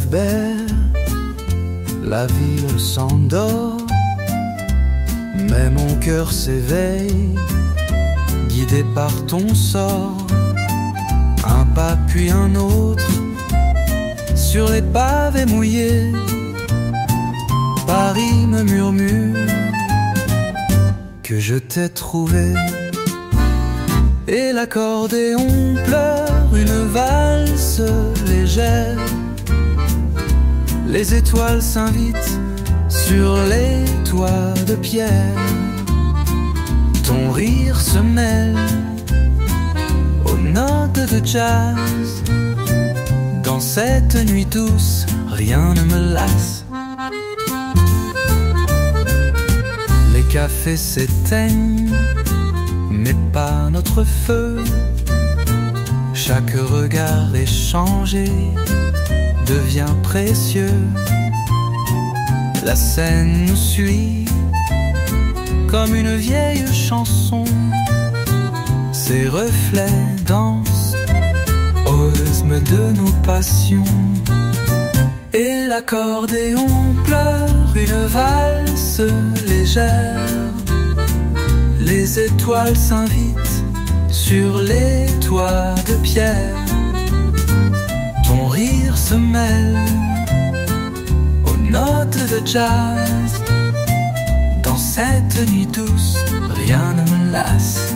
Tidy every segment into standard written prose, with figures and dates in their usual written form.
rêve-bert, la ville s'endort, mais mon cœur s'éveille, guidé par ton sort. Un pas puis un autre, sur les pavés mouillés, Paris me murmure que je t'ai trouvé. Et l'accordéon pleure une valse légère. Les étoiles s'invitent sur les toits de pierre. Ton rire se mêle aux notes de jazz. Dans cette nuit douce, rien ne me lasse. Les cafés s'éteignent, mais pas notre feu. Chaque regard échangé devient précieux. La scène nous suit comme une vieille chanson. Ses reflets dansent au rythme de nos passions. Et l'accordéon pleure une valse légère. Les étoiles s'invitent sur les toits de pierre. Ton rire se mêle aux notes de jazz. Dans cette nuit douce, rien ne me lasse,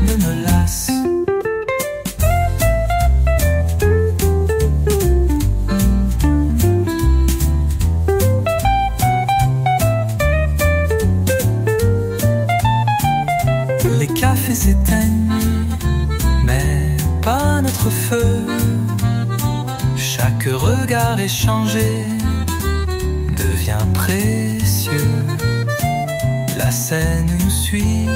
ne me lasse. Les cafés s'éteignent, mais pas notre feu. Chaque regard échangé devient précieux. La scène nous suit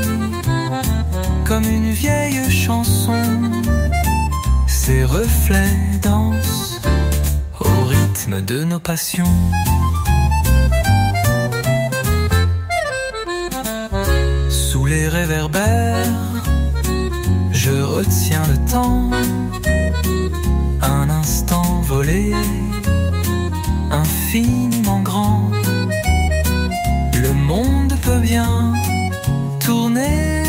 comme une vieille chanson. Ses reflets dansent au rythme de nos passions. Sous les réverbères, je retiens le temps. Un instant volé, infiniment grand. Le monde peut bien tourner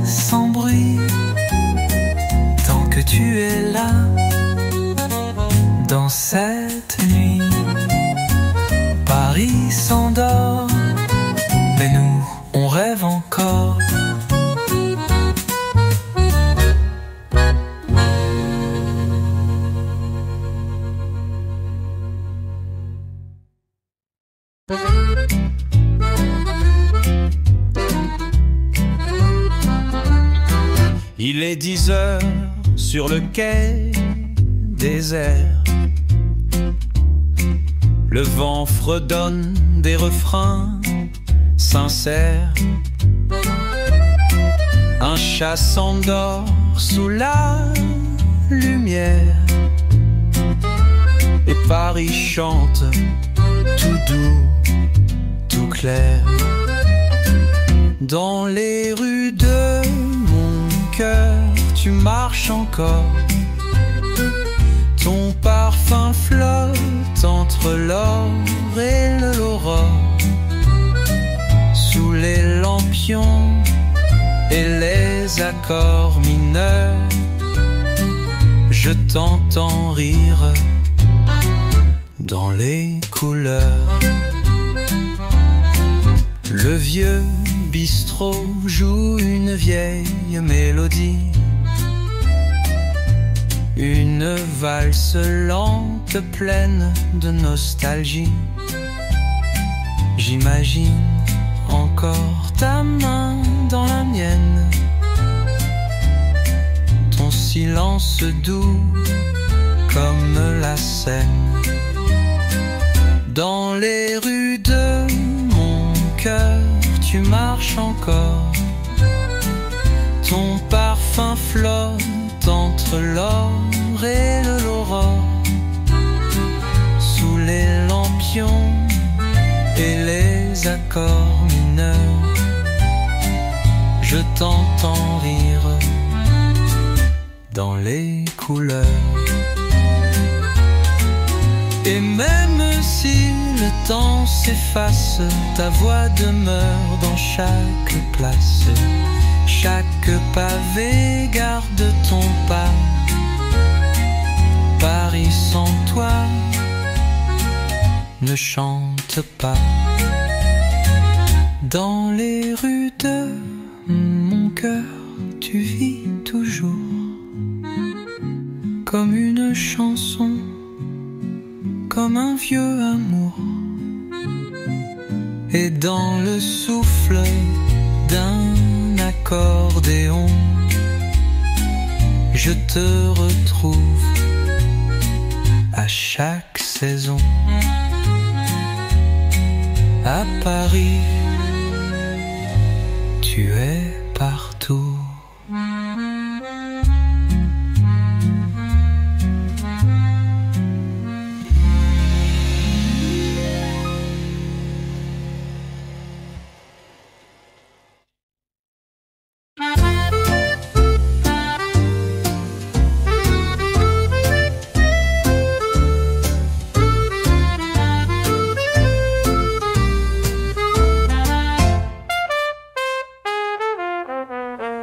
sans bruit, tant que tu es là, dans cette nuit. Paris s'endort, mais nous, on rêve encore. Il est 10 heures sur le quai désert. Le vent fredonne des refrains sincères. Un chat s'endort sous la lumière. Et Paris chante tout doux, tout clair. Dans les rues de cœur, tu marches encore. Ton parfum flotte entre l'or et l'aurore. Sous les lampions et les accords mineurs, je t'entends rire dans les couleurs. Le vieux bistrot joue une vieille mélodie, une valse lente pleine de nostalgie. J'imagine encore ta main dans la mienne, ton silence doux comme la Seine. Dans les rues de mon cœur, tu marches encore. Ton parfum flotte entre l'or et l'aurore. Sous les lampions et les accords mineurs, je t'entends rire dans les couleurs. Et même de temps s'efface, ta voix demeure dans chaque place. Chaque pavé garde ton pas. Paris sans toi ne chante pas. Dans les rues de mon cœur, tu vis toujours comme une chanson, comme un vieux amour. Et dans le souffle d'un accordéon, je te retrouve à chaque saison. À Paris, tu es partout.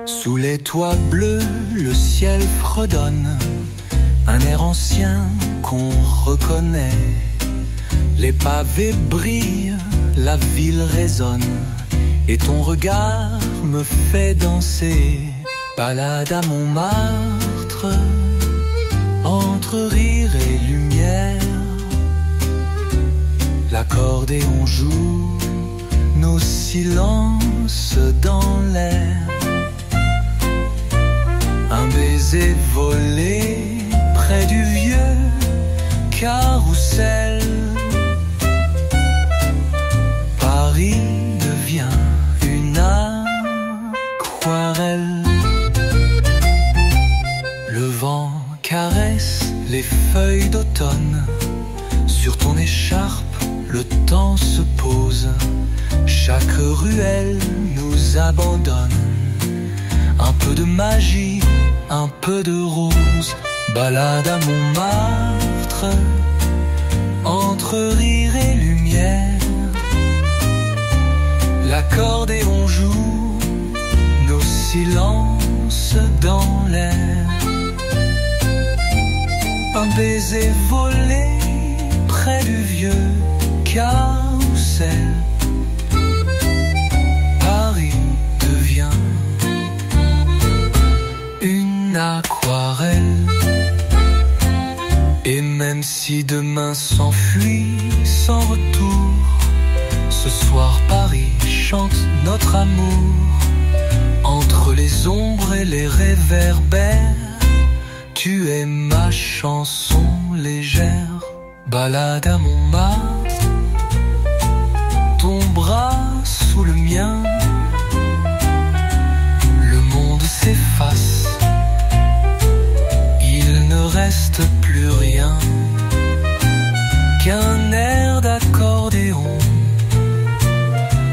Sous les toits bleus, le ciel fredonne, un air ancien qu'on reconnaît. Les pavés brillent, la ville résonne, et ton regard me fait danser. Balade à Montmartre, entre rire et lumière, l'accordéon joue nos silences dans l'air. Un baiser volé près du vieux carrousel. Paris devient une aquarelle. Le vent caresse les feuilles d'automne. Sur ton écharpe, le temps se pose. Chaque ruelle nous abandonne. Un peu de magie, un peu de rose. Balade à Montmartre, entre rire et lumière. L'accordéon joue nos silences dans l'air. Un baiser volé près du vieux carrousel. Paris devient une aquarelle. Et même si demain s'enfuit sans retour, ce soir Paris chante notre amour. Entre les ombres et les réverbères, tu es ma chanson légère. Balade à Montmartre, ton bras sous le mien. Le monde s'efface, il ne reste plus rien qu'un air d'accordéon,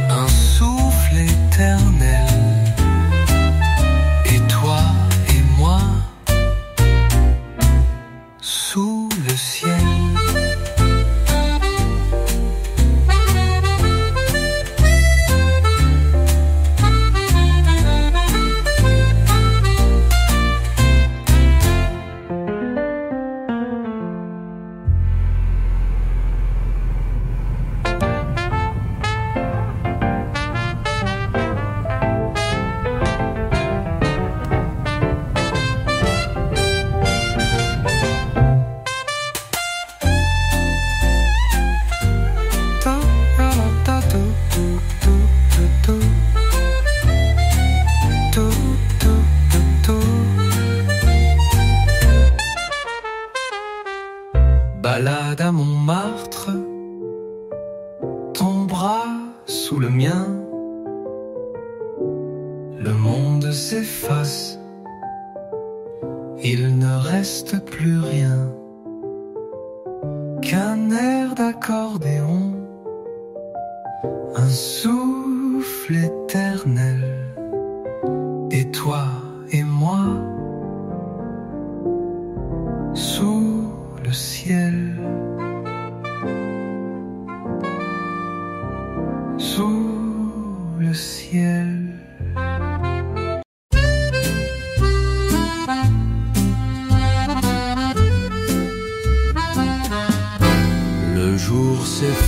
un souffle éternel. Et toi et moi, sous le ciel. Balade à Montmartre, ton bras sous le mien. Le monde s'efface, il ne reste plus rien qu'un air d'accordéon, un souffle éternel. Et toi et moi, sous le ciel.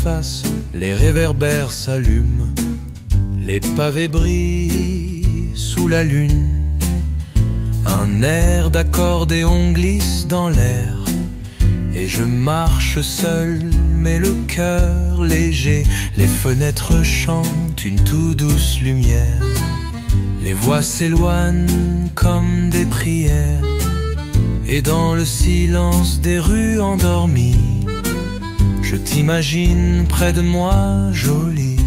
surface, les réverbères s'allument, les pavés brillent sous la lune. Un air d'accordéon glisse dans l'air, et je marche seul, mais le cœur léger. Les fenêtres chantent une tout douce lumière, les voix s'éloignent comme des prières, et dans le silence des rues endormies, je t'imagine près de moi, jolie.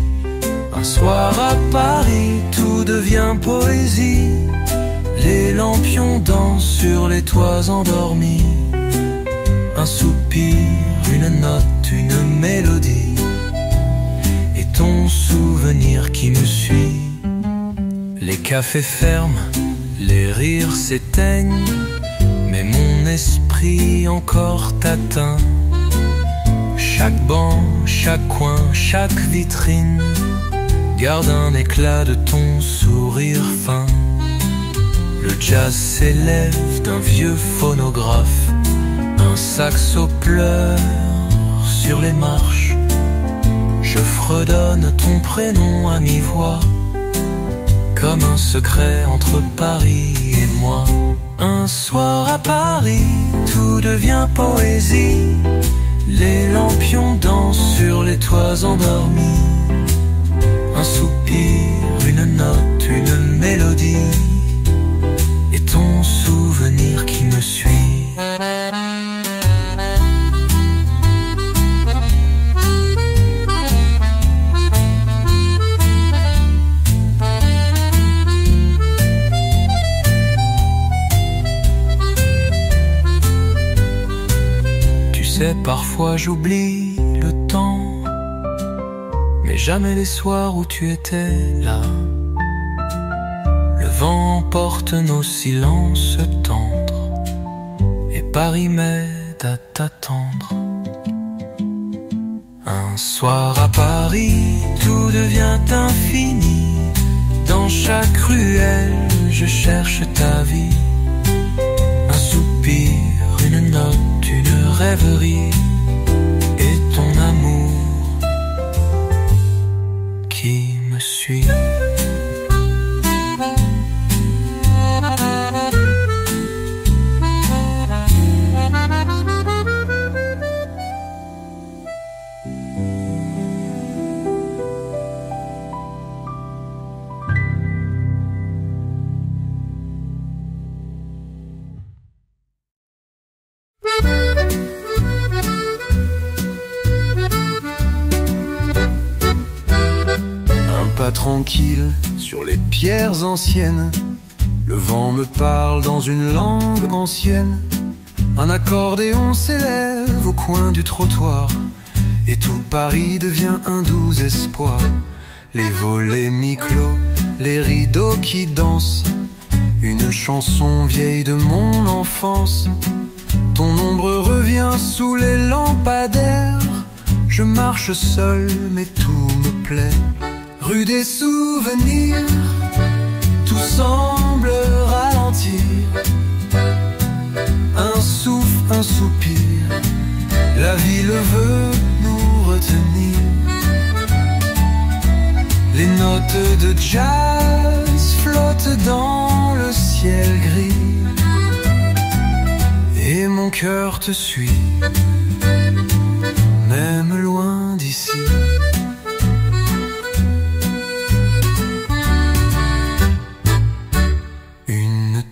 Un soir à Paris, tout devient poésie. Les lampions dansent sur les toits endormis. Un soupir, une note, une mélodie, et ton souvenir qui me suit. Les cafés ferment, les rires s'éteignent, mais mon esprit encore t'atteint. Chaque banc, chaque coin, chaque vitrine garde un éclat de ton sourire fin. Le jazz s'élève d'un vieux phonographe, un saxo pleure sur les marches. Je fredonne ton prénom à mi-voix, comme un secret entre Paris et moi. Un soir à Paris, tout devient poésie. Les lampions dansent sur les toits endormis. Un soupir, une note, une mélodie, et ton souvenir qui me suit. Tu sais, parfois j'oublie le temps, mais jamais les soirs où tu étais là. Le vent emporte nos silences tendres, et Paris m'aide à t'attendre. Un soir à Paris, tout devient infini. Dans chaque ruelle, je cherche ta vie. Un soupir, une note, une rêverie, et ton amour qui me suit. Tranquille sur les pierres anciennes, le vent me parle dans une langue ancienne. Un accordéon s'élève au coin du trottoir, et tout Paris devient un doux espoir. Les volets mi-clos, les rideaux qui dansent, une chanson vieille de mon enfance. Ton ombre revient sous les lampadaires. Je marche seul mais tout me plaît. Rue des souvenirs, tout semble ralentir. Un souffle, un soupir, la ville veut nous retenir. Les notes de jazz flottent dans le ciel gris, et mon cœur te suit, même loin d'ici.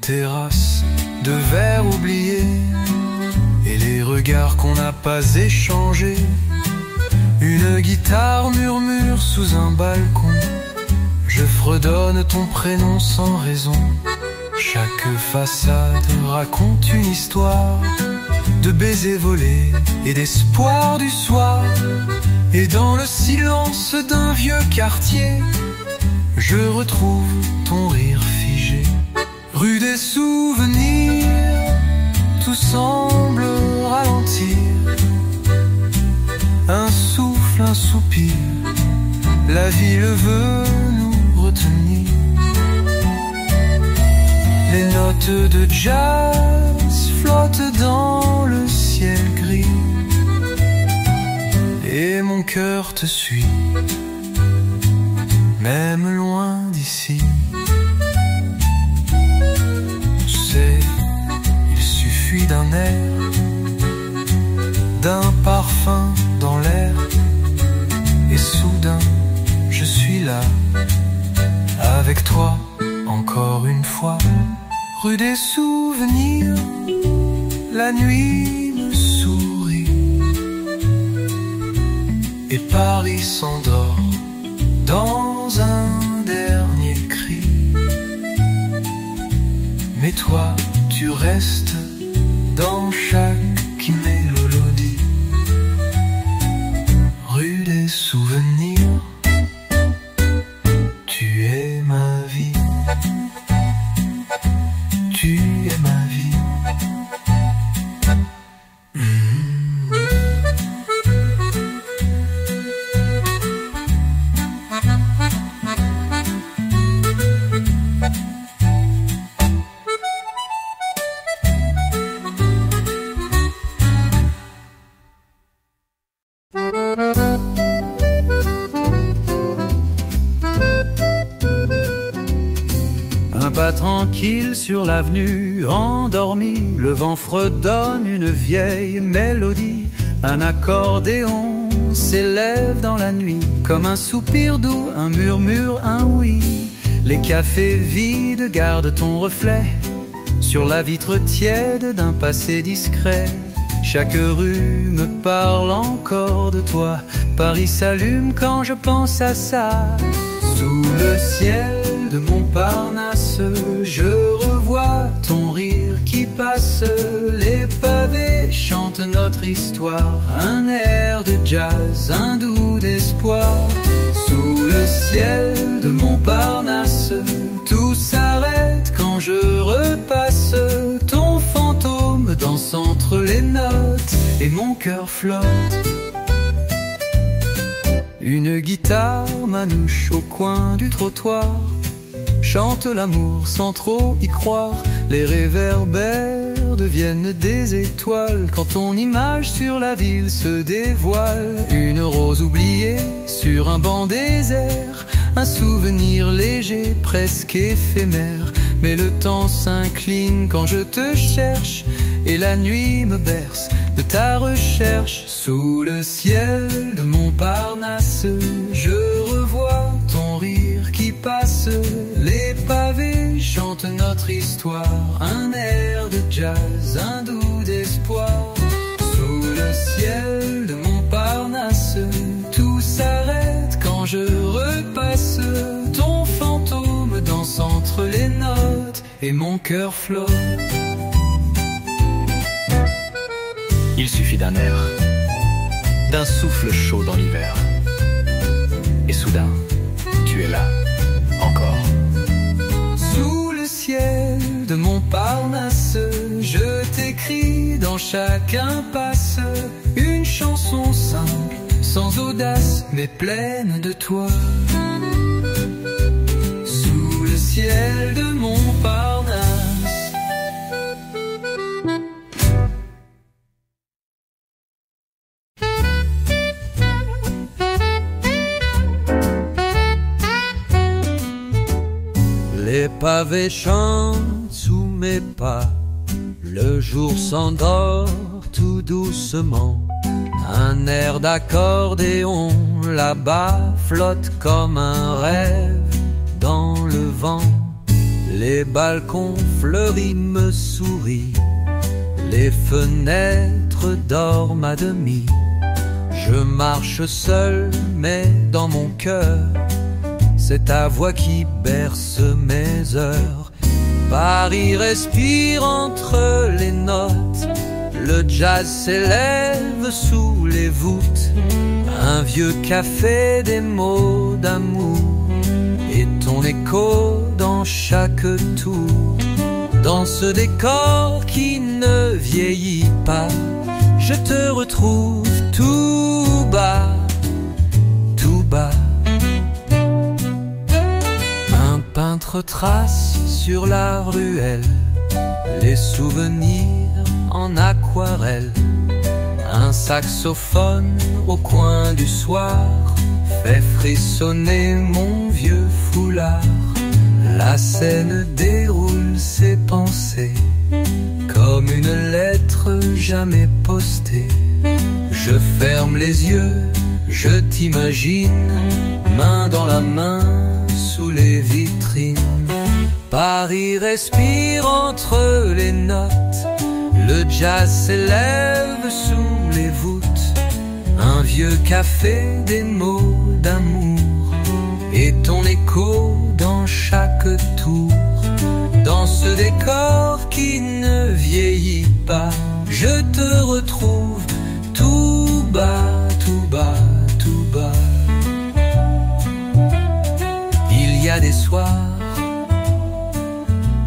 Terrasse de verre oublié, et les regards qu'on n'a pas échangés. Une guitare murmure sous un balcon. Je fredonne ton prénom sans raison. Chaque façade raconte une histoire de baisers volés et d'espoir du soir. Et dans le silence d'un vieux quartier, je retrouve ton rire figé. Rue des souvenirs, tout semble ralentir. Un souffle, un soupir, la ville veut nous retenir. Les notes de jazz flottent dans le ciel gris, et mon mon cœur te suit, même loin d'ici. Tu sais, il suffit d'un air, d'un parfum dans l'air, et soudain je suis là, avec toi, encore une fois. Rue des souvenirs, la nuit me sourit, et Paris s'endort dans un dernier cri. Mais toi, tu restes dans chaque mélodie. Rue des souvenirs, tu es ma vie. Tu es ma vie. Un pas tranquille sur l'avenue, endormi, le vent fredonne une vieille mélodie. Un accordéon s'élève dans la nuit, comme un soupir doux, un murmure, un oui. Les cafés vides gardent ton reflet sur la vitre tiède d'un passé discret. Chaque rue me parle encore de toi. Paris s'allume quand je pense à ça. Sous le ciel de Montparnasse, je revois ton rire qui passe. Les pavés chantent notre histoire, un air de jazz, un doux d'espoir. Sous le ciel de Montparnasse, tout s'arrête quand je repasse. Ton fantôme danse entre les notes et mon cœur flotte. Une guitare manouche au coin du trottoir chante l'amour sans trop y croire. Les réverbères deviennent des étoiles quand ton image sur la ville se dévoile. Une rose oubliée sur un banc désert, un souvenir léger, presque éphémère. Mais le temps s'incline quand je te cherche, et la nuit me berce de ta recherche. Sous le ciel de Montparnasse, je revois ton rire qui passe. Les pavés chantent notre histoire, un air de jazz, un doux d'espoir. Sous le ciel de Montparnasse, tout s'arrête quand je repasse. Ton fantôme danse entre les notes et mon cœur flotte. Il suffit d'un air, d'un souffle chaud dans l'hiver, et soudain, tu es là, encore. Sous le ciel de Montparnasse, je t'écris dans chaque impasse une chanson simple, sans audace, mais pleine de toi. Sous le ciel de Montparnasse. Les pavés chantent sous mes pas, le jour s'endort tout doucement. Un air d'accordéon là-bas flotte comme un rêve dans le vent. Les balcons fleuris me sourient, les fenêtres dorment à demi. Je marche seul mais dans mon cœur, c'est ta voix qui berce mes heures. Paris respire entre les notes, le jazz s'élève sous les voûtes. Un vieux café, des mots d'amour, et ton écho dans chaque tour. Dans ce décor qui ne vieillit pas, je te retrouve tout bas, tout bas. Un peintre trace sur la ruelle les souvenirs en aquarelle. Un saxophone au coin du soir fait frissonner mon vieux foulard. La scène déroule ses pensées comme une lettre jamais postée. Je ferme les yeux, je t'imagine, main dans la main sous les vitrines. Paris respire entre les notes, le jazz s'élève sous les voûtes. Un vieux café, des mots d'amour, et ton écho dans chaque tour. Dans ce décor qui ne vieillit pas, je te retrouve tout bas, tout bas, tout bas. Il y a des soirs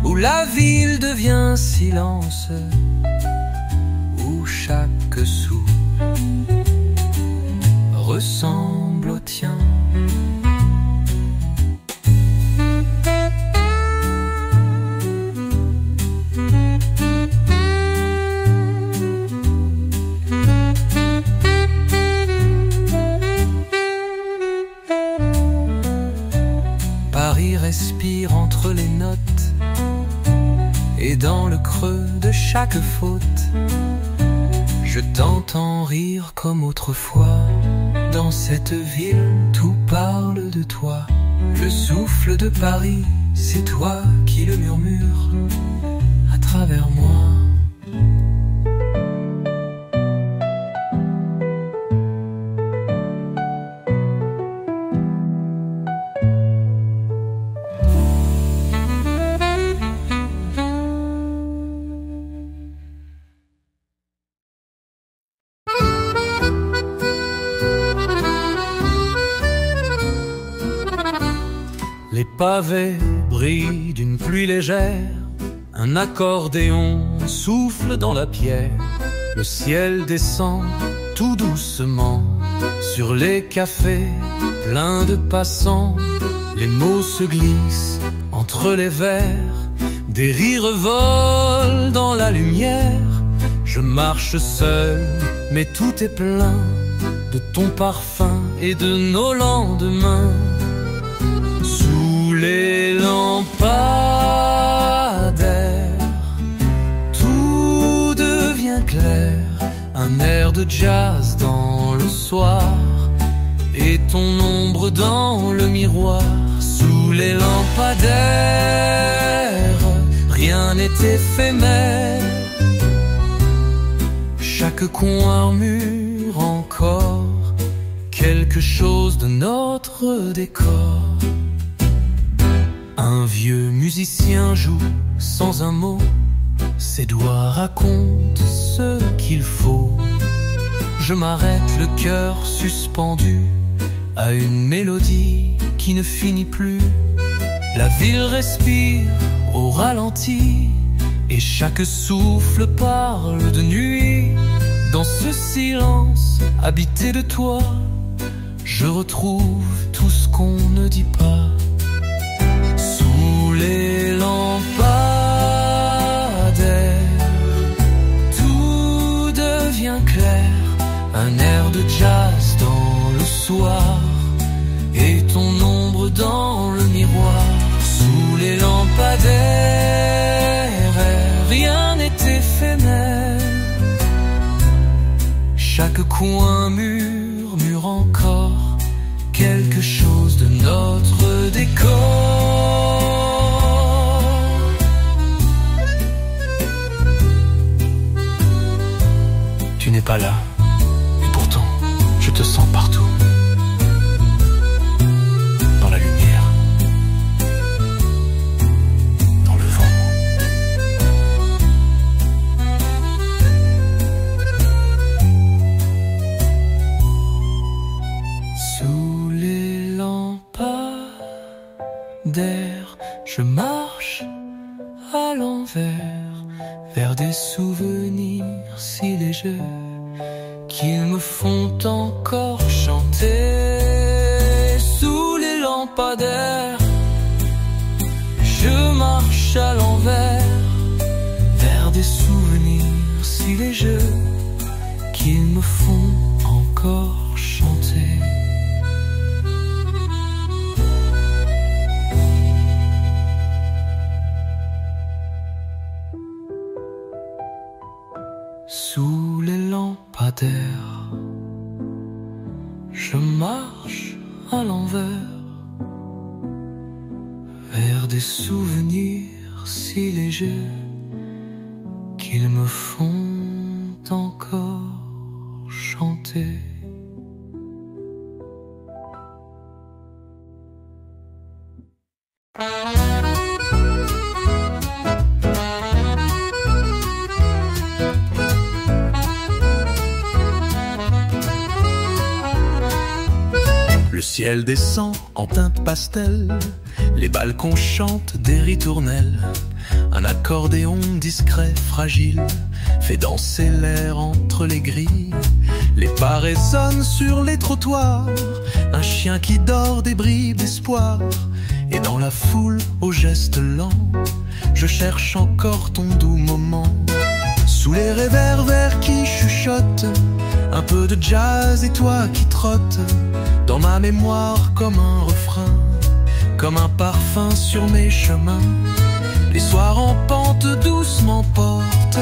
où la ville devient silence, où chaque sou ressemble au tien. Paris respire entre les notes, et dans le creux de chaque faute, je t'entends rire comme autrefois. Dans cette ville, tout parle de toi. Le souffle de Paris, c'est toi qui le murmures à travers moi. Les pavés brillent d'une pluie légère, un accordéon souffle dans la pierre. Le ciel descend tout doucement sur les cafés pleins de passants. Les mots se glissent entre les verres, des rires volent dans la lumière. Je marche seul, mais tout est plein de ton parfum et de nos lendemains. Sous les lampadaires, tout devient clair. Un air de jazz dans le soir, et ton ombre dans le miroir. Sous les lampadaires, rien n'est éphémère. Chaque coin mûre encore quelque chose de notre décor. Un vieux musicien joue sans un mot, ses doigts racontent ce qu'il faut. Je m'arrête, le cœur suspendu à une mélodie qui ne finit plus. La ville respire au ralenti, et chaque souffle parle de nuit. Dans ce silence habité de toi, je retrouve tout ce qu'on ne dit pas. Sous les lampadaires, tout devient clair. Un air de jazz dans le soir, et ton ombre dans le miroir. Sous les lampadaires, rien n'est éphémère. Chaque coin murmure encore quelque chose de notre décor. Tu n'es pas là, et pourtant je te sens partout. Dans la lumière, dans le vent. Sous les lampadaires, je marche à l'envers vers des souvenirs si légers qu'ils me font encore chanter. Sous les lampadaires, je marche à l'envers vers des souvenirs si légers qu'ils me Sous les lampadaires, je marche à l'envers vers des souvenirs si légers qu'ils me font encore chanter. Le ciel descend en teinte pastel, les balcons chantent des ritournelles. Un accordéon discret, fragile, fait danser l'air entre les grilles. Les pas résonnent sur les trottoirs, un chien qui dort des bribes d'espoir. Et dans la foule, aux gestes lents, je cherche encore ton doux moment. Sous les réverbères qui chuchotent, un peu de jazz et toi qui trottes dans ma mémoire comme un refrain, comme un parfum sur mes chemins. Les soirs en pente doucement portent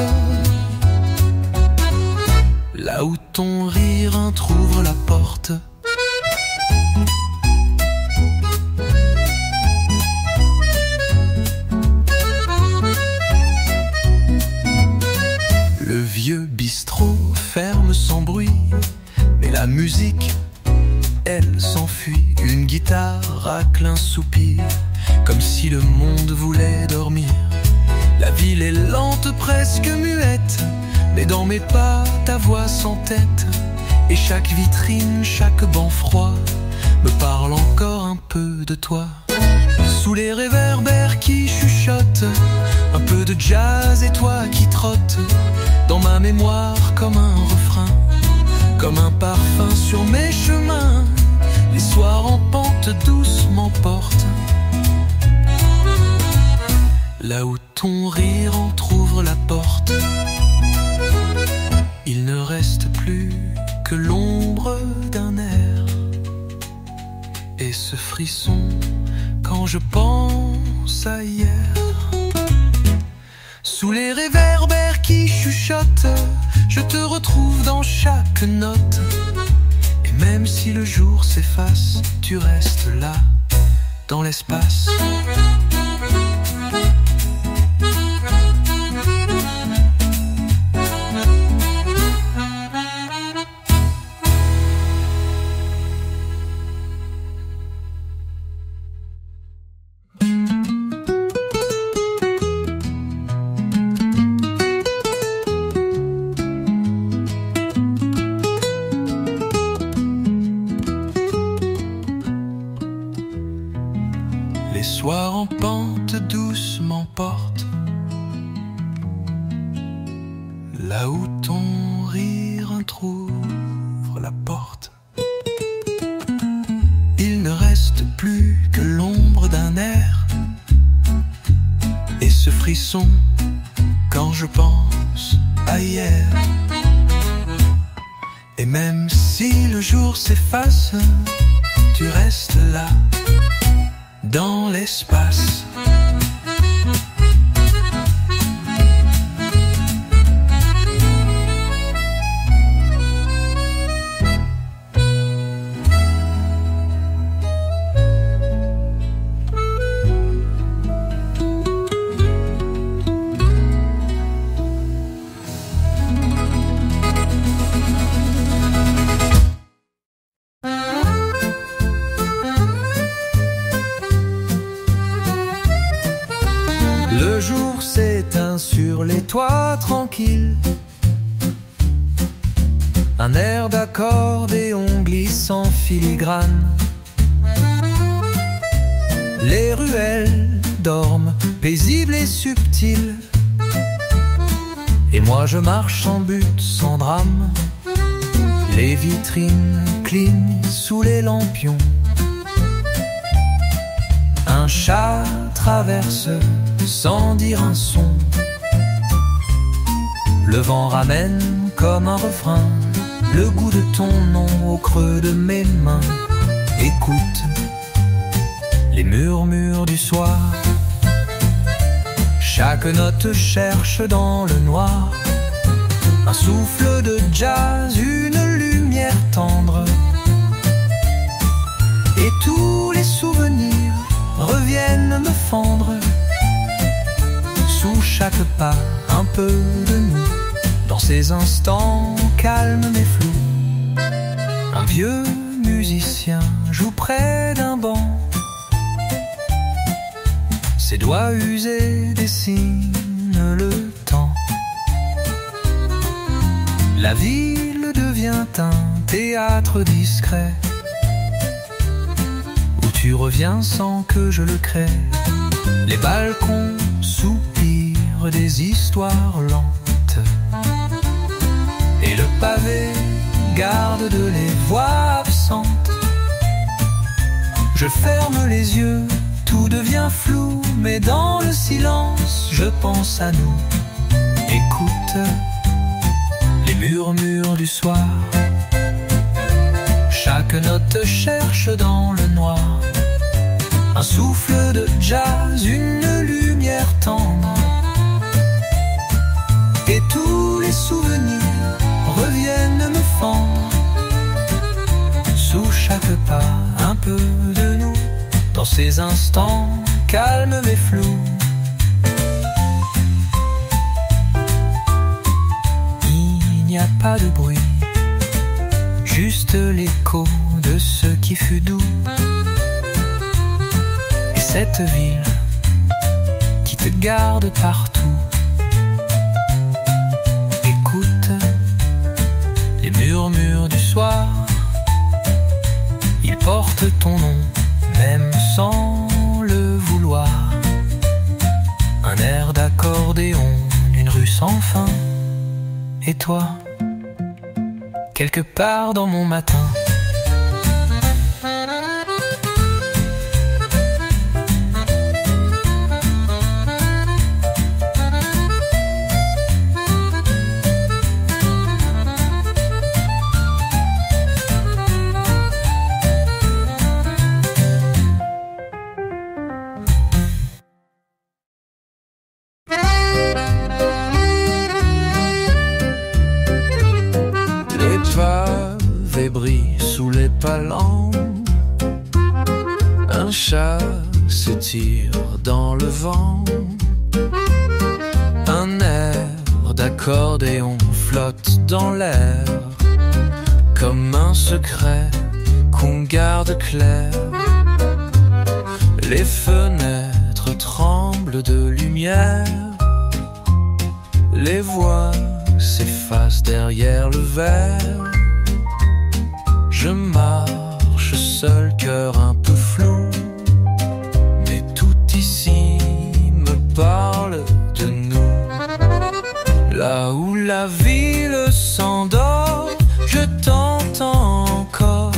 là où ton rire entr'ouvre la porte. Le vieux bistrot ferme sans bruit, mais la musique, elle s'enfuit. Une guitare racle un soupir, comme si le monde voulait dormir. La ville est lente, presque muette, mais dans mes pas, ta voix s'entête. Et chaque vitrine, chaque banc froid me parle encore un peu de toi. Sous les réverbères qui chuchotent, un peu de jazz et toi qui trottes dans ma mémoire comme un refrain, comme un parfum sur mes chemins. Les soirs en pente doucement portent là où ton rire entr'ouvre la porte. Il ne reste plus que l'ombre d'un air et ce frisson quand je pense à hier. Sous les réverbères qui chuchotent, je te retrouve dans chaque note. Et même si le jour s'efface, tu restes là, dans l'espace. Les soirs en pente doucement portent là où ton rire entr'ouvre la porte. Il ne reste plus que l'ombre d'un air et ce frisson quand je pense à hier. Et même si le jour s'efface, tu restes là, dans l'espace. Le jour s'éteint sur les toits tranquilles, un air d'accordéon glisse en filigrane. Les ruelles dorment, paisibles et subtiles, et moi je marche sans but, sans drame. Les vitrines clignent sous les lampions, un chat traverse sans dire un son. Le vent ramène comme un refrain le goût de ton nom au creux de mes mains. Écoute les murmures du soir, chaque note cherche dans le noir un souffle de jazz, une lumière tendre. Et tous les souvenirs reviennent me fendre. Sous chaque pas, un peu de nous, dans ces instants calmes mais flous. Un vieux musicien joue près d'un banc. Ses doigts usés dessinent le temps. La ville devient un théâtre discret où tu reviens sans que je le crée. Les balcons soupirent des histoires lentes et le pavé garde de les voix absentes. Je ferme les yeux, tout devient flou, mais dans le silence, je pense à nous. Écoute les murmures du soir. Chaque note cherche dans le noir un souffle de jazz, une lumière tendre. Et tous les souvenirs reviennent me fendre. Sous chaque pas, un peu de nous, dans ces instants calmes mais flous. Il n'y a pas de bruit, juste l'écho de ce qui fut doux. Et cette ville qui te garde partout. Écoute les murmures du soir, ils portent ton nom, même sans le vouloir. Un air d'accordéon, une rue sans fin. Et toi, quelque part dans mon matin. Brille sous les palans. Un chat s'étire dans le vent. Un air d'accordéon flotte dans l'air, comme un secret qu'on garde clair. Les fenêtres tremblent de lumière. Les voix s'effacent derrière le verre. Je marche seul, cœur un peu flou, mais tout ici me parle de nous. Là où la ville s'endort, je t'entends encore.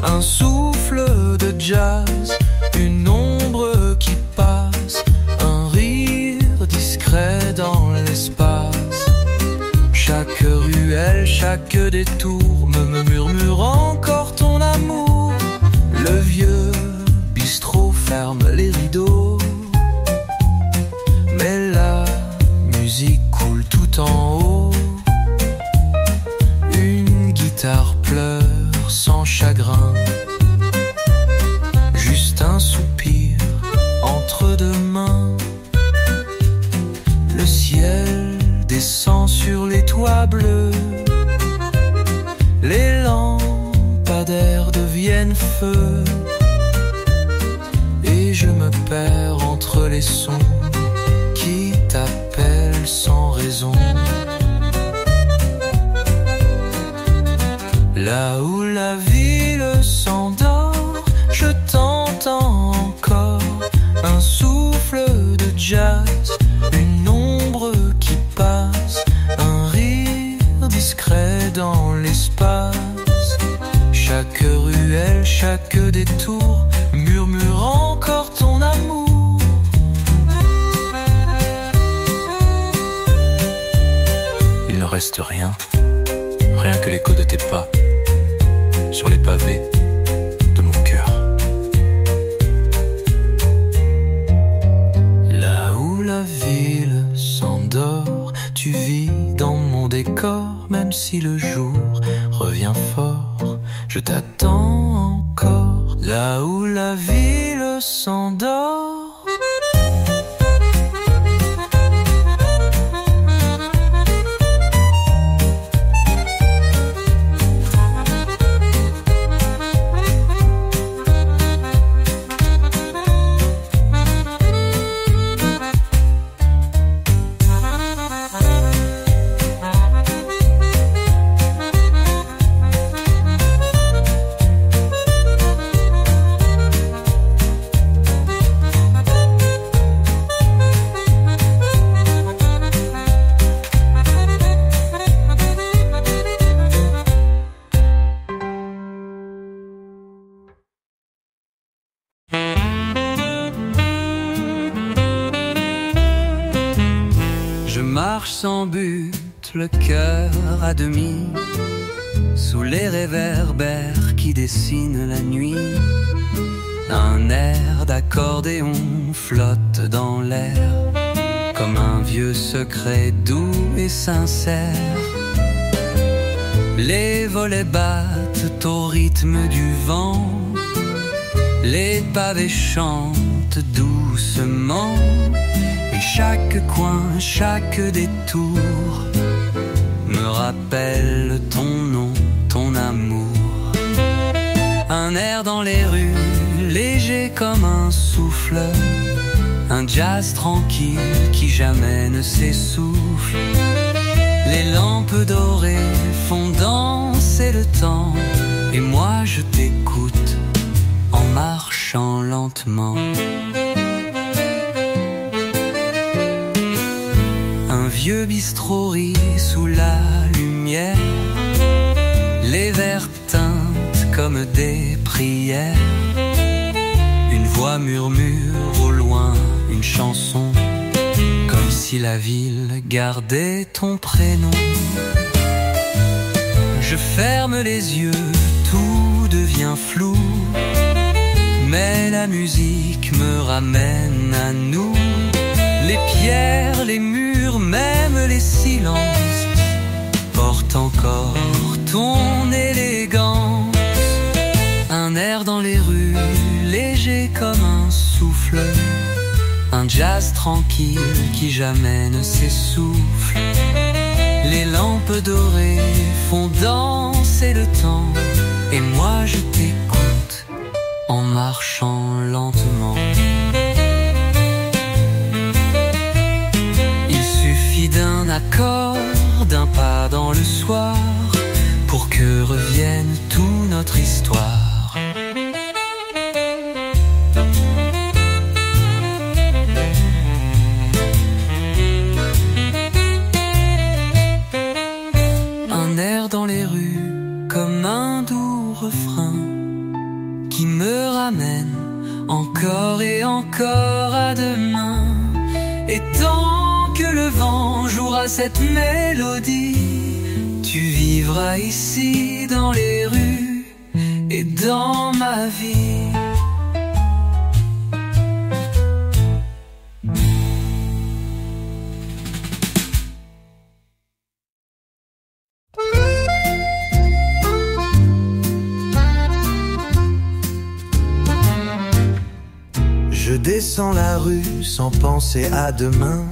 Un souffle de jazz, une ombre qui passe, un rire discret dans l'espace. Chaque ruelle, chaque détour me murmure encore ton amour. Le vieux bistrot ferme les rideaux, mais la musique coule tout en haut. Une guitare pleure sans chagrin, juste un soupir entre deux mains. Le ciel descend sur les toits bleus, les lampadaires deviennent feu, et je me perds entre les sons qui t'appellent sans raison. Là où la ville s'endort, je t'entends encore. Un souffle de jazz, une ombre qui passe, un rire discret dans l'espace. Chaque ruelle, chaque détour murmure encore ton amour. Il ne reste rien, rien que l'écho de tes pas sur les pavés de mon cœur. Là où la ville s'endort, tu vis dans mon décor. si le jour revient fort, je t'attends encore, là où la ville s'endort. Sans but, le cœur à demi, sous les réverbères qui dessinent la nuit. Un air d'accordéon flotte dans l'air, comme un vieux secret doux et sincère. Les volets battent au rythme du vent, les pavés chantent doucement. Chaque coin, chaque détour me rappelle ton nom, ton amour. Un air dans les rues, léger comme un souffle, un jazz tranquille qui jamais ne s'essouffle. Les lampes dorées font danser le temps, et moi je t'écoute en marchant lentement. Vieux bistrot rit sous la lumière, les verres teintent comme des prières. Une voix murmure au loin une chanson, comme si la ville gardait ton prénom. Je ferme les yeux, tout devient flou, mais la musique me ramène à nous. Les pierres, les murs, même les silences portent encore ton élégance. Un air dans les rues, léger comme un souffle, un jazz tranquille qui jamais ne s'essouffle. Les lampes dorées font danser le temps, et moi je t'écoute en marchant lentement. D'un accord, d'un pas dans le soir, pour que revienne toute notre histoire. Un air dans les rues, comme un doux refrain, qui me ramène encore et encore à demain. Et tant que le vent jouera cette mélodie, tu vivras ici dans les rues et dans ma vie. Je descends la rue sans penser à demain.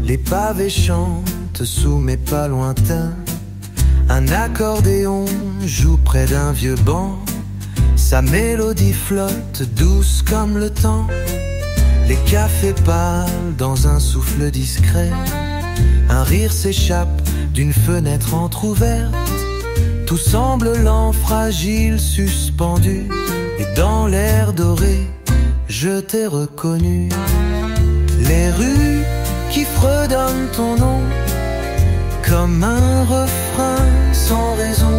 Les pavés chantent sous mes pas lointains. Un accordéon joue près d'un vieux banc. Sa mélodie flotte douce comme le temps. Les cafés parlent dans un souffle discret. Un rire s'échappe d'une fenêtre entr'ouverte. Tout semble lent, fragile, suspendu. Et dans l'air doré, je t'ai reconnu. Les rues qui fredonnent ton nom, comme un refrain sans raison,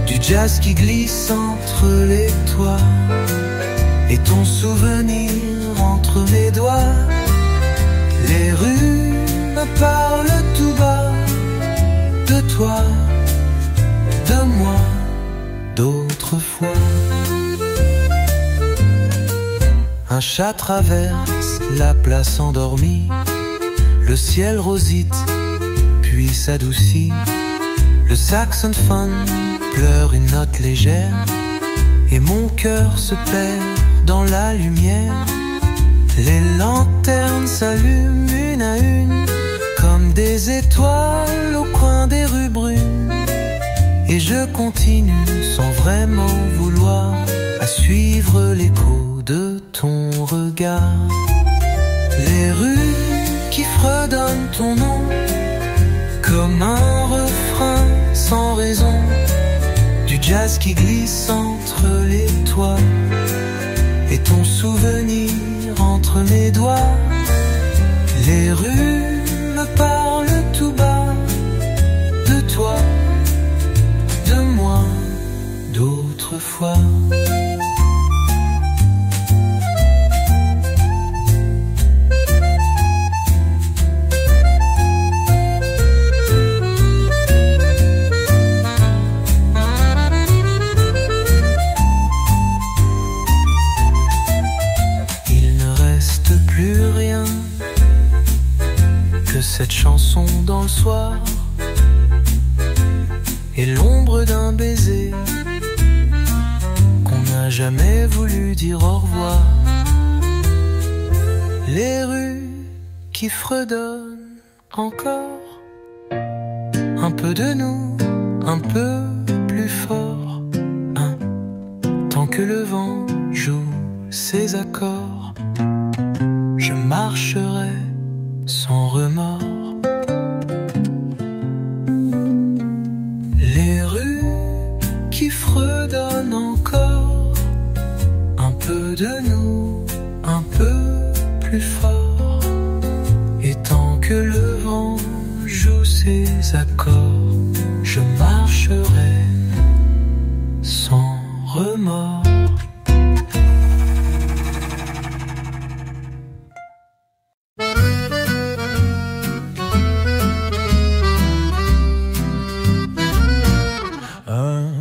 du jazz qui glisse entre les toits, et ton souvenir entre mes doigts. Les rues me parlent tout bas, de toi, de moi, d'autrefois. Un chat traverse la place endormie. Le ciel rosite, puis s'adoucit. Le saxophone pleure une note légère et mon cœur se perd dans la lumière. Les lanternes s'allument une à une comme des étoiles au coin des rues brunes. Et je continue sans vraiment vouloir à suivre l'écho de ton regard. Les rues qui fredonnent ton nom comme un refrain sans raison, du jazz qui glisse entre les toits et ton souvenir entre mes doigts. Les rues me parlent tout bas de toi, de moi, d'autrefois. Cette chanson dans le soir et l'ombre d'un baiser qu'on n'a jamais voulu dire au revoir. Les rues qui fredonnent encore un peu de nous, un peu plus fort, tant que le vent joue ses accords, je marcherai sans remords. Les rues qui fredonnent encore un peu de nous, un peu plus fort. Et tant que le vent joue ses accords, je marcherai sans remords.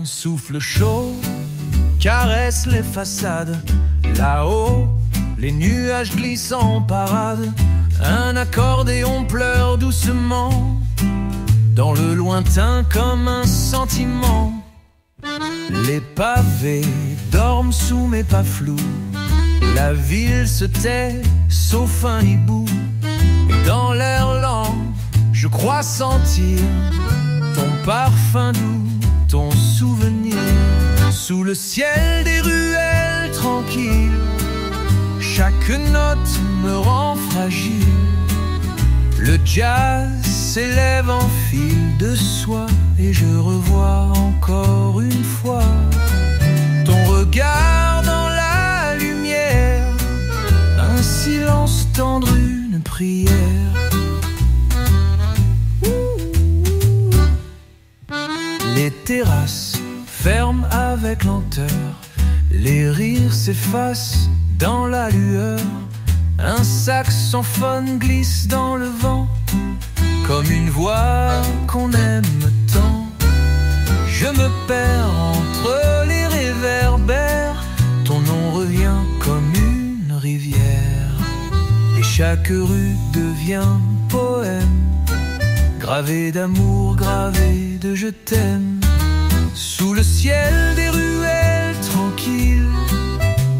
Souffle chaud caresse les façades. Là-haut, les nuages glissent en parade. Un accordéon pleure doucement dans le lointain comme un sentiment. Les pavés dorment sous mes pas flous. La ville se tait sauf un hibou. Et dans l'air lent, je crois sentir ton parfum doux, ton souvenir. Sous le ciel des ruelles tranquilles, chaque note me rend fragile. Le jazz s'élève en fil de soie et je revois encore une fois ton regard dans la lumière, un silence tendre, une prière. Les terrasses ferment avec lenteur, les rires s'effacent dans la lueur. Un saxophone glisse dans le vent, comme une voix qu'on aime tant. Je me perds entre les réverbères, ton nom revient comme une rivière. Et chaque rue devient poème, gravé d'amour, gravé de je t'aime. Sous le ciel des ruelles tranquilles,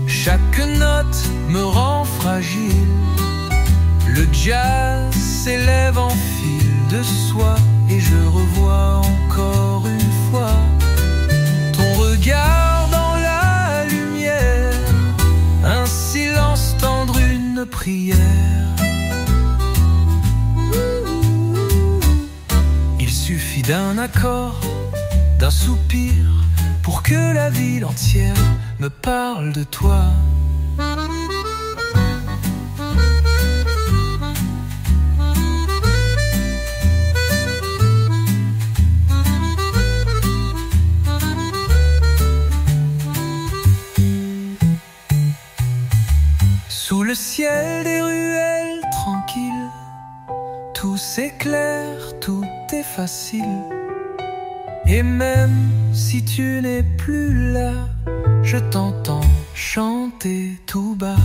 chaque note me rend fragile. Le jazz s'élève en fil de soie et je revois encore une fois ton regard dans la lumière, un silence tendre, une prière. Il suffit d'un accord, d'un soupir pour que la ville entière me parle de toi. Sous le ciel des ruelles tranquilles, tout s'éclaire, tout est facile. Et même si tu n'es plus là, je t'entends chanter tout bas.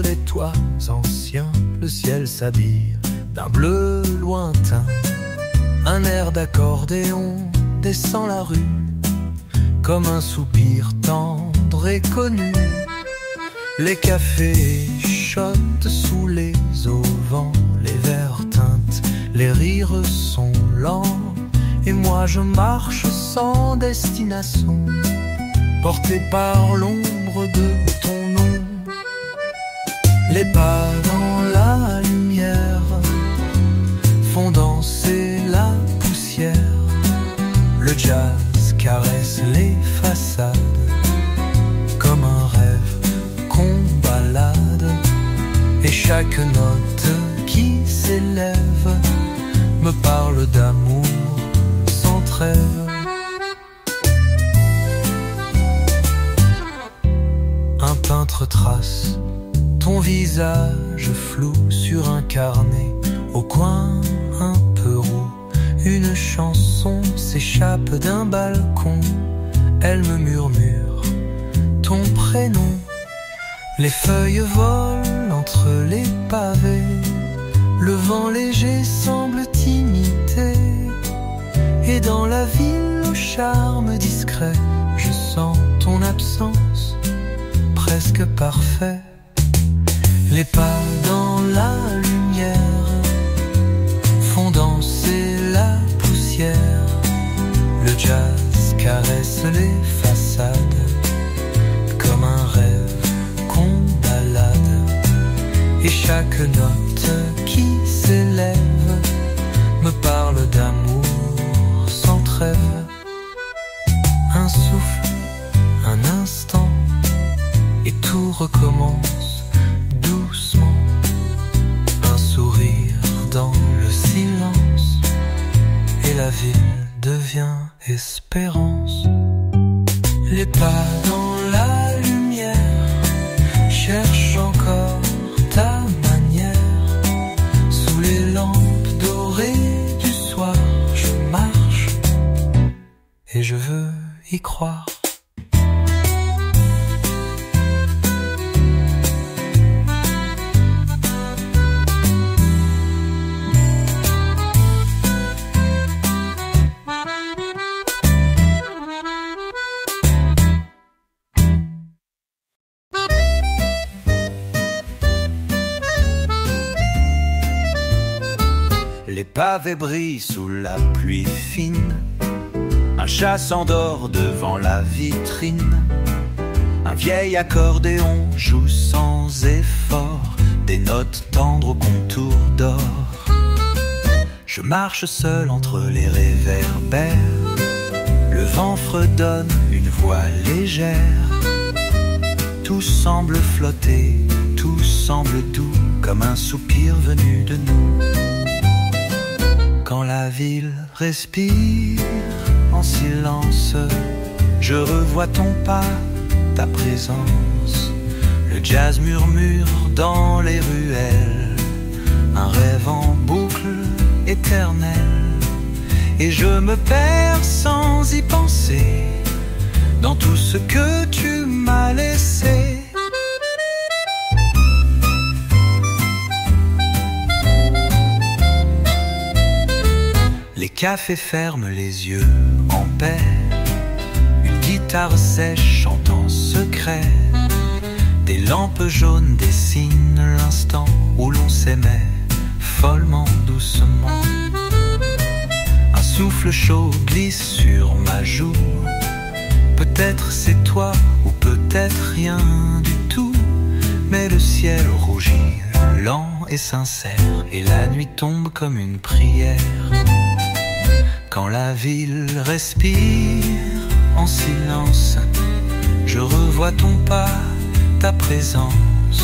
les toits anciens, le ciel s'habille d'un bleu lointain. Un air d'accordéon descend la rue, comme un soupir tendre et connu. Les cafés chuchotent sous les auvents, les verres teintent, les rires sont lents. Et moi je marche sans destination, porté par l'ombre de ton nom. Les pas dans la lumière font danser la poussière. Le jazz caresse les façades comme un rêve qu'on balade. Et chaque note qui s'élève me parle d'amour sans trêve. Un peintre trace ton visage flou sur un carnet, au coin un peu roux. Une chanson s'échappe d'un balcon, elle me murmure ton prénom. Les feuilles volent entre les pavés, le vent léger semble t'imiter. Et dans la ville au charme discret, je sens ton absence presque parfait. Les pas dans la lumière font danser la poussière. Le jazz caresse les façades comme un rêve qu'on balade. Et chaque note qui s'élève me parle d'amour sans trêve. Un souffle, un instant, et tout recommence doucement. Un sourire dans le silence, et la ville devient espérance. Les pas dans la lumière cherchent encore ta manière. Sous les lampes dorées du soir, je marche et je veux y croire. Les pavés brillent sous la pluie fine. Un chat s'endort devant la vitrine. Un vieil accordéon joue sans effort des notes tendres au contour d'or. Je marche seul entre les réverbères. Le vent fredonne une voix légère. Tout semble flotter, tout semble doux, comme un soupir venu de nous. Quand la ville respire en silence, je revois ton pas, ta présence. Le jazz murmure dans les ruelles, un rêve en boucle éternel. Et je me perds sans y penser dans tout ce que tu m'as laissé. Les cafés ferment les yeux en paix. Une guitare sèche chante en secret. Des lampes jaunes dessinent l'instant où l'on s'aimait follement doucement. Un souffle chaud glisse sur ma joue. Peut-être c'est toi ou peut-être rien du tout. Mais le ciel rougit, lent et sincère, et la nuit tombe comme une prière. Quand la ville respire en silence, je revois ton pas, ta présence.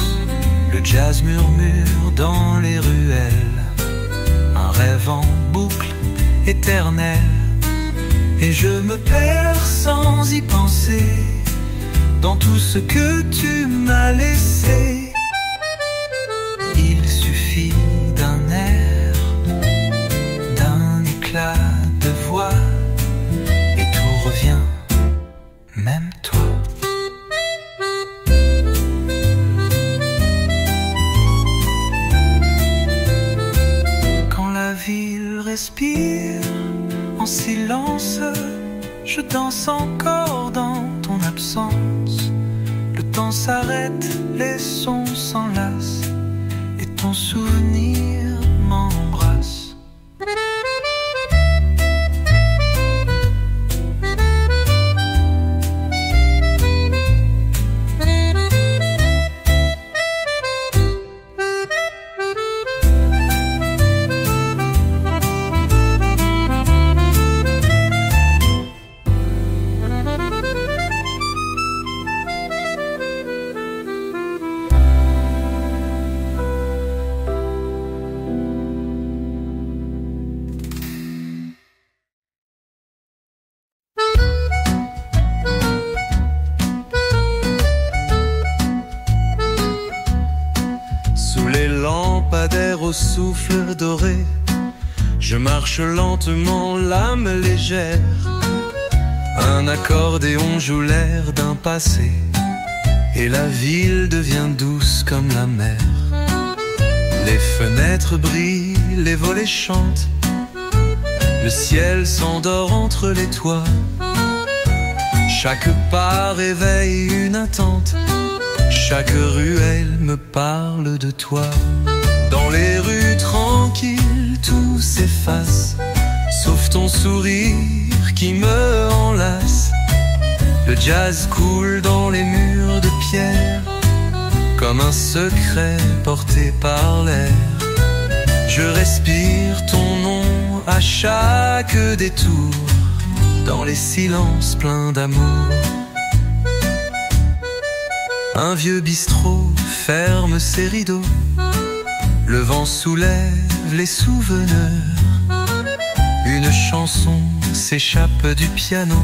Le jazz murmure dans les ruelles, un rêve en boucle éternel. Et je me perds sans y penser dans tout ce que tu m'as laissé. Il suffit d'un air, d'un éclat de voix, et tout revient, même toi. respire en silence, je danse encore dans ton absence. Le temps s'arrête, les sons s'enlacent et ton souvenir m'embrasse. Au souffle doré, je marche lentement, l'âme légère. Un accordéon joue l'air d'un passé, et la ville devient douce comme la mer. Les fenêtres brillent, les volets chantent, le ciel s'endort entre les toits. Chaque pas réveille une attente, chaque ruelle me parle de toi. Dans les rues tranquilles, tout s'efface, sauf ton sourire qui me enlace. Le jazz coule dans les murs de pierre, comme un secret porté par l'air. Je respire ton nom à chaque détour, dans les silences pleins d'amour. Un vieux bistrot ferme ses rideaux, le vent soulève les souvenirs. Une chanson s'échappe du piano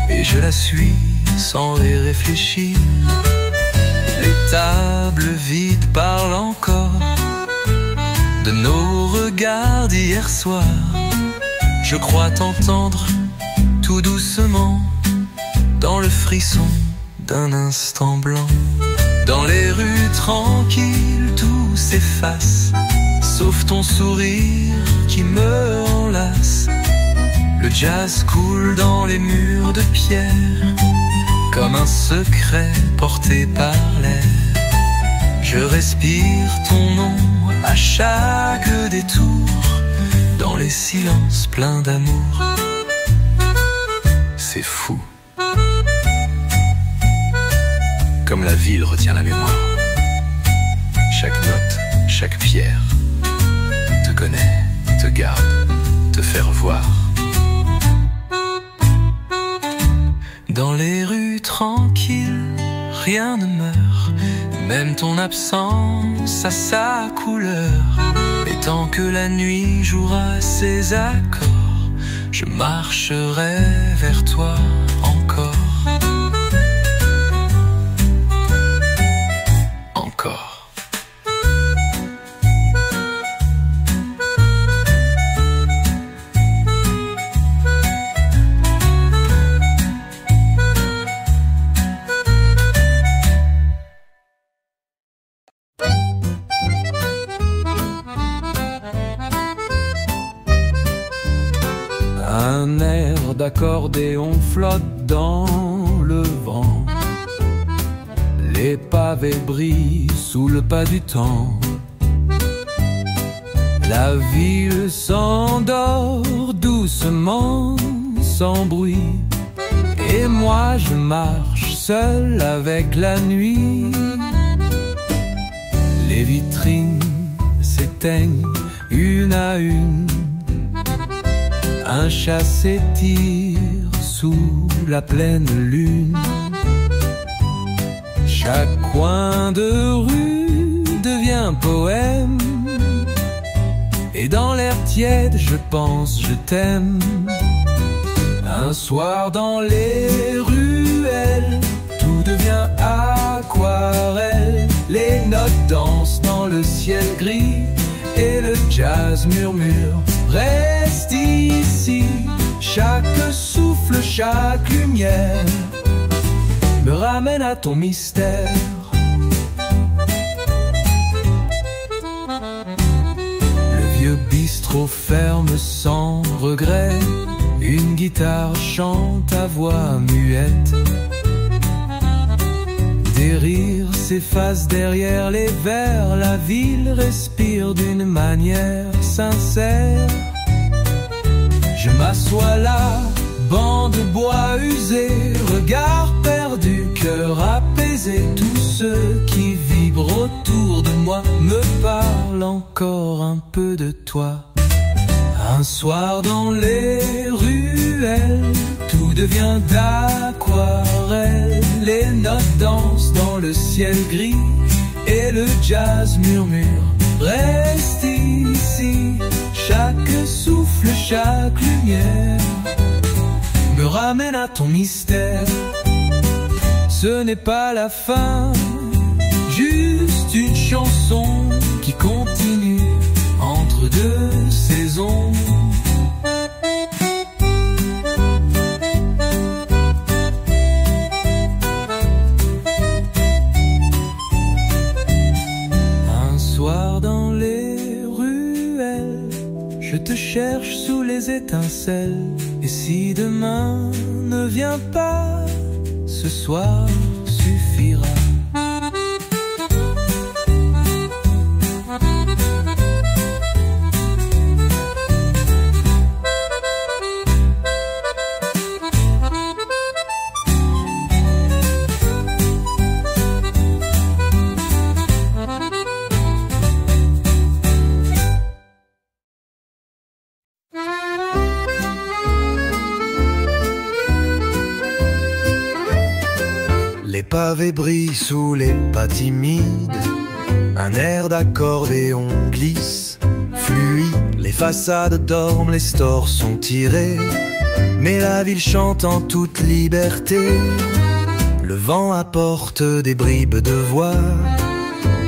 et je la suis sans y réfléchir. Les tables vides parlent encore de nos regards d'hier soir. Je crois t'entendre tout doucement dans le frisson d'un instant blanc. Dans les rues tranquilles, tout s'efface, sauf ton sourire qui me enlace. Le jazz coule dans les murs de pierre, comme un secret porté par l'air. Je respire ton nom à chaque détour, dans les silences pleins d'amour. C'est fou, comme la ville retient la mémoire. Chaque note, chaque pierre te connaît, te garde, te faire voir. Dans les rues tranquilles, rien ne meurt, même ton absence a sa couleur. Et tant que la nuit jouera ses accords, je marcherai vers toi encore. Un air d'accordéon flotte dans le vent. Les pavés brillent sous le pas du temps. La ville s'endort doucement, sans bruit. Et moi je marche seul avec la nuit. Les vitrines s'éteignent une à une. Un chat s'étire sous la pleine lune. Chaque coin de rue devient poème. Et dans l'air tiède je pense je t'aime. Un soir dans les ruelles, tout devient aquarelle. Les notes dansent dans le ciel gris et le jazz murmure. Reste ici, chaque souffle, chaque lumière me ramène à ton mystère. Le vieux bistrot Faux ferme sans regret, une guitare chante à voix muette. Des rires s'effacent derrière les vers, la ville respire d'une manière sincère. Je m'assois là, banc de bois usé, regard perdu, cœur apaisé. Tous ceux qui vibrent autour de moi me parlent encore un peu de toi. Un soir dans les ruelles, tout devient d'aquarelle. Les notes dansent dans le ciel gris et le jazz murmure. Reste ici, chaque souffle, chaque lumière me ramène à ton mystère. Ce n'est pas la fin, juste une chanson qui continue entre deux saisons. Un soir dans les ruelles, je te cherche sous les étincelles. Et si demain ne vient pas, ce soir suffira. Les pavés brillent sous les pas timides, un air d'accordéon glisse, fluide. Les façades dorment, les stores sont tirés, mais la ville chante en toute liberté. Le vent apporte des bribes de voix,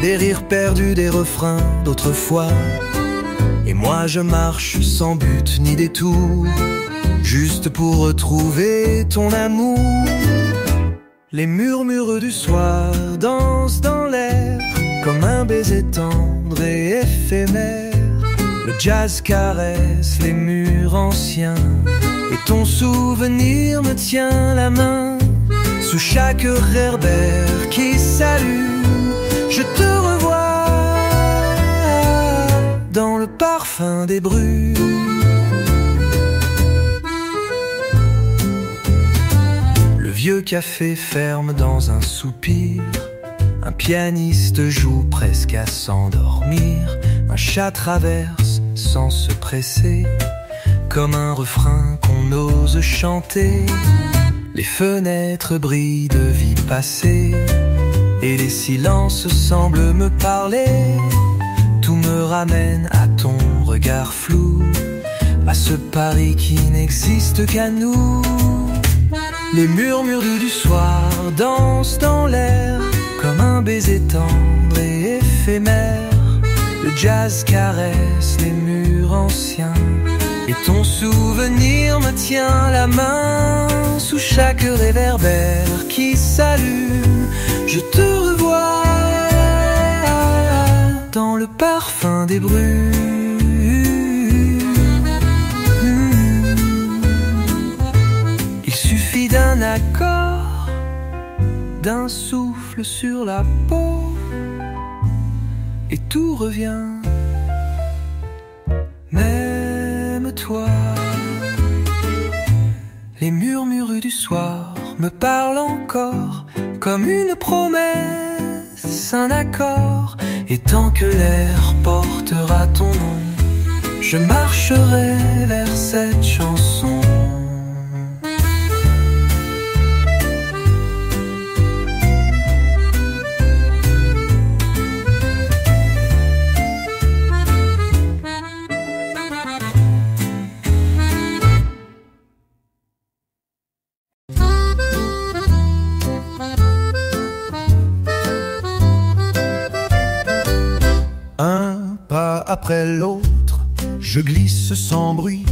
des rires perdus, des refrains d'autrefois. Et moi je marche sans but ni détour, juste pour retrouver ton amour. Les murmures du soir dansent dans l'air, comme un baiser tendre et éphémère. Le jazz caresse les murs anciens, et ton souvenir me tient la main. Sous chaque réverbère qui s'allume, je te revois dans le parfum des brumes. Le vieux café ferme dans un soupir, un pianiste joue presque à s'endormir. Un chat traverse sans se presser, comme un refrain qu'on ose chanter. Les fenêtres brillent de vie passée, et les silences semblent me parler. Tout me ramène à ton regard flou, à ce Paris qui n'existe qu'à nous. Les murmures du soir dansent dans l'air, comme un baiser tendre et éphémère. Le jazz caresse les murs anciens, et ton souvenir me tient la main. Sous chaque réverbère qui s'allume, je te revois dans le parfum des brumes. Il suffit d'un accord, d'un souffle sur la peau, et tout revient, même toi. Les murmures du soir me parlent encore, comme une promesse, un accord. Et tant que l'air portera ton nom, je marcherai vers cette chanson. Après l'autre, je glisse sans bruit.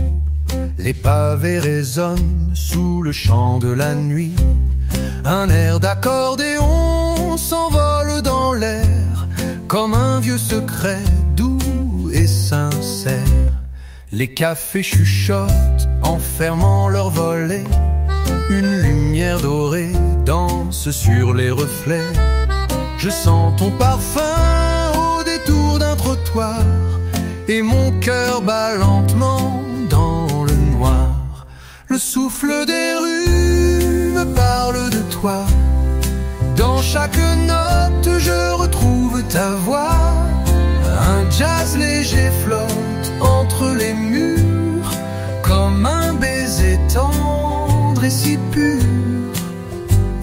Les pavés résonnent sous le chant de la nuit. Un air d'accordéon s'envole dans l'air, comme un vieux secret doux et sincère. Les cafés chuchotent en fermant leurs volets. Une lumière dorée danse sur les reflets. Je sens ton parfum au détour d'un trottoir et mon cœur bat lentement dans le noir. Le souffle des rues me parle de toi. Dans chaque note je retrouve ta voix. Un jazz léger flotte entre les murs, comme un baiser tendre et si pur.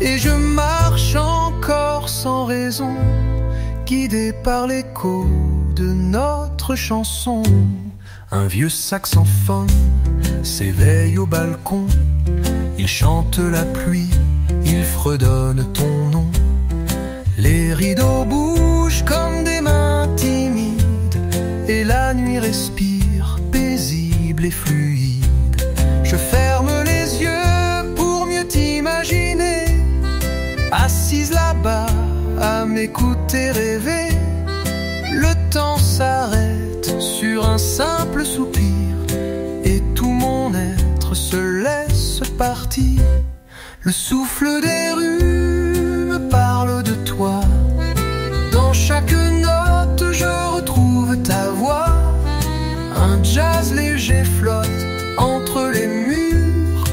Et je marche encore sans raison, guidé par l'écho de notre chanson. Un vieux saxophone s'éveille au balcon. Il chante la pluie, il fredonne ton nom. Les rideaux bougent comme des mains timides, et la nuit respire paisible et fluide. Je ferme les yeux pour mieux t'imaginer, assise là-bas à m'écouter rêver. Le temps s'arrête sur un simple soupir, et tout mon être se laisse partir. Le souffle des rues me parle de toi. Dans chaque note je retrouve ta voix. Un jazz léger flotte entre les murs,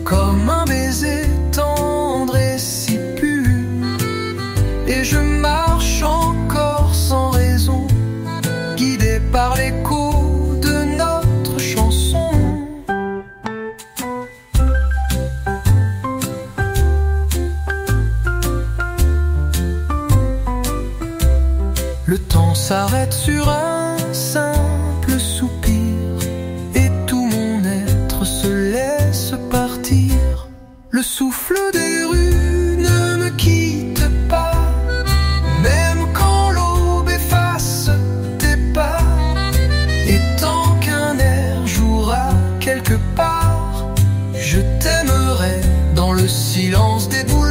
comme un baiser tendre et si pur. Et je marche encore sans raison, guidé par l'écho de notre chanson. Le temps s'arrête sur un simple soupir, et tout mon être se laisse partir. Le souffle des rues ne me quitte pas, même quand l'aube efface tes pas. Et tant qu'un air jouera quelque part, je t'aimerai dans le silence des boulevards.